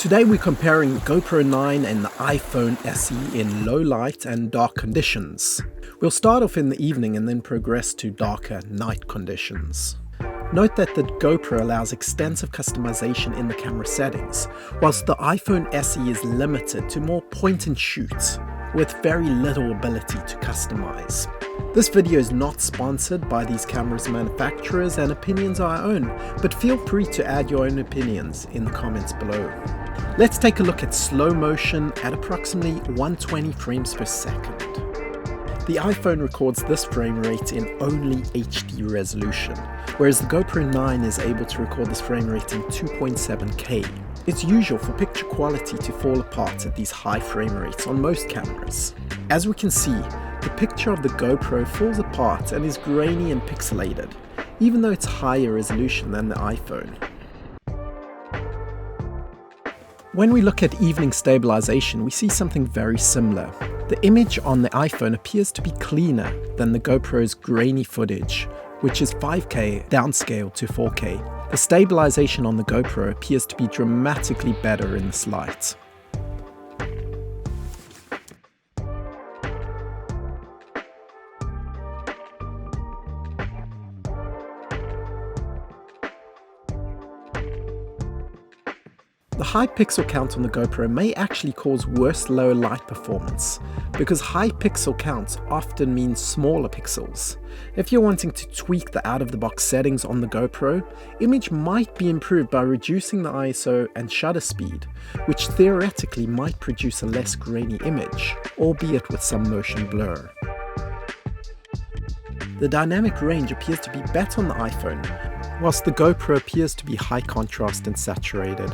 Today we're comparing the GoPro 9 and the iPhone SE in low light and dark conditions. We'll start off in the evening and then progress to darker night conditions. Note that the GoPro allows extensive customization in the camera settings, whilst the iPhone SE is limited to more point and shoot, with very little ability to customize. This video is not sponsored by these cameras manufacturers and opinions are our own, but feel free to add your own opinions in the comments below. Let's take a look at slow motion at approximately 120 frames per second. The iPhone records this frame rate in only HD resolution, whereas the GoPro 9 is able to record this frame rate in 2.7K. It's usual for picture quality to fall apart at these high frame rates on most cameras. As we can see, the picture of the GoPro falls apart and is grainy and pixelated, even though it's higher resolution than the iPhone. When we look at evening stabilization, we see something very similar. The image on the iPhone appears to be cleaner than the GoPro's grainy footage, which is 5K downscaled to 4K. The stabilization on the GoPro appears to be dramatically better in this light. The high pixel count on the GoPro may actually cause worse low light performance, because high pixel counts often mean smaller pixels. If you're wanting to tweak the out-of-the-box settings on the GoPro, image might be improved by reducing the ISO and shutter speed, which theoretically might produce a less grainy image, albeit with some motion blur. The dynamic range appears to be better on the iPhone, whilst the GoPro appears to be high contrast and saturated.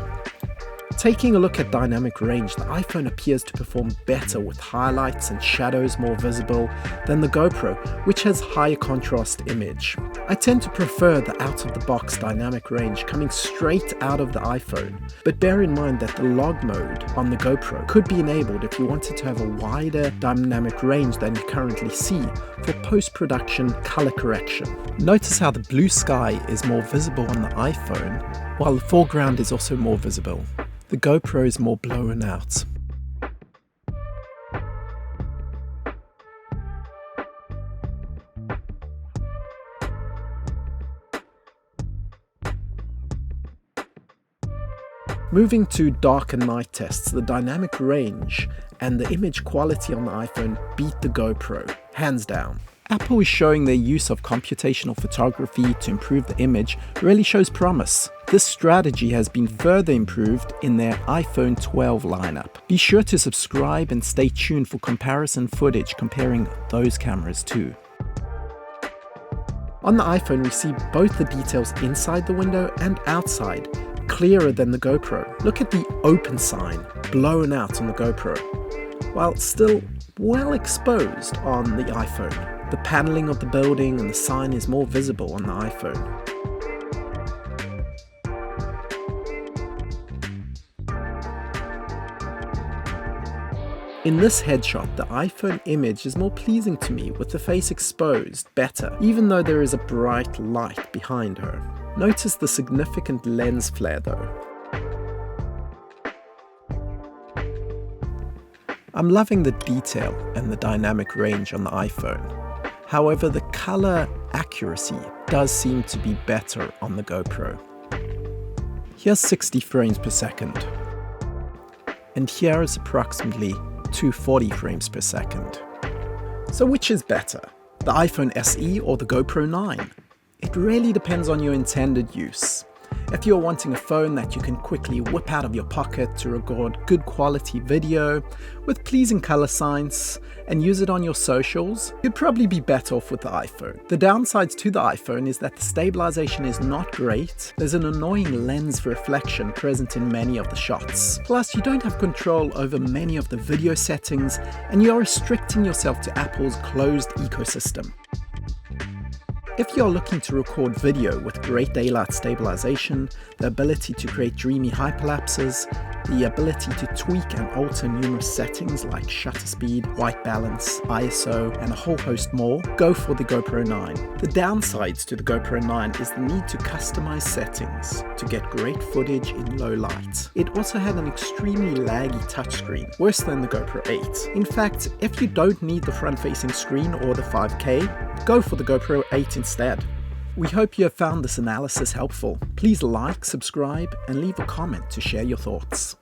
Taking a look at dynamic range, the iPhone appears to perform better with highlights and shadows more visible than the GoPro, which has higher contrast image. I tend to prefer the out-of-the-box dynamic range coming straight out of the iPhone, but bear in mind that the log mode on the GoPro could be enabled if you wanted to have a wider dynamic range than you currently see for post-production color correction. Notice how the blue sky is more visible on the iPhone, while the foreground is also more visible. The GoPro is more blown out. Moving to dark and night tests, the dynamic range and the image quality on the iPhone beat the GoPro, hands down. Apple is showing their use of computational photography to improve the image really shows promise. This strategy has been further improved in their iPhone 12 lineup. Be sure to subscribe and stay tuned for comparison footage comparing those cameras too. On the iPhone, we see both the details inside the window and outside, clearer than the GoPro. Look at the open sign blown out on the GoPro, while still well exposed on the iPhone. The paneling of the building and the sign is more visible on the iPhone. In this headshot, the iPhone image is more pleasing to me with the face exposed better, even though there is a bright light behind her. Notice the significant lens flare though. I'm loving the detail and the dynamic range on the iPhone. However, the color accuracy does seem to be better on the GoPro. Here's 60 frames per second. And here is approximately 240 frames per second. So which is better, the iPhone SE or the GoPro 9? It really depends on your intended use. If you're wanting a phone that you can quickly whip out of your pocket to record good quality video with pleasing color science and use it on your socials, you'd probably be better off with the iPhone. The downsides to the iPhone is that the stabilization is not great. There's an annoying lens reflection present in many of the shots. Plus, you don't have control over many of the video settings and you're restricting yourself to Apple's closed ecosystem. If you're looking to record video with great daylight stabilization, the ability to create dreamy hyperlapses, the ability to tweak and alter numerous settings like shutter speed, white balance, ISO, and a whole host more, go for the GoPro 9. The downsides to the GoPro 9 is the need to customize settings to get great footage in low light. It also had an extremely laggy touchscreen, worse than the GoPro 8. In fact, if you don't need the front-facing screen or the 5K, go for the GoPro 8 instead. We hope you have found this analysis helpful. Please like, subscribe, and leave a comment to share your thoughts.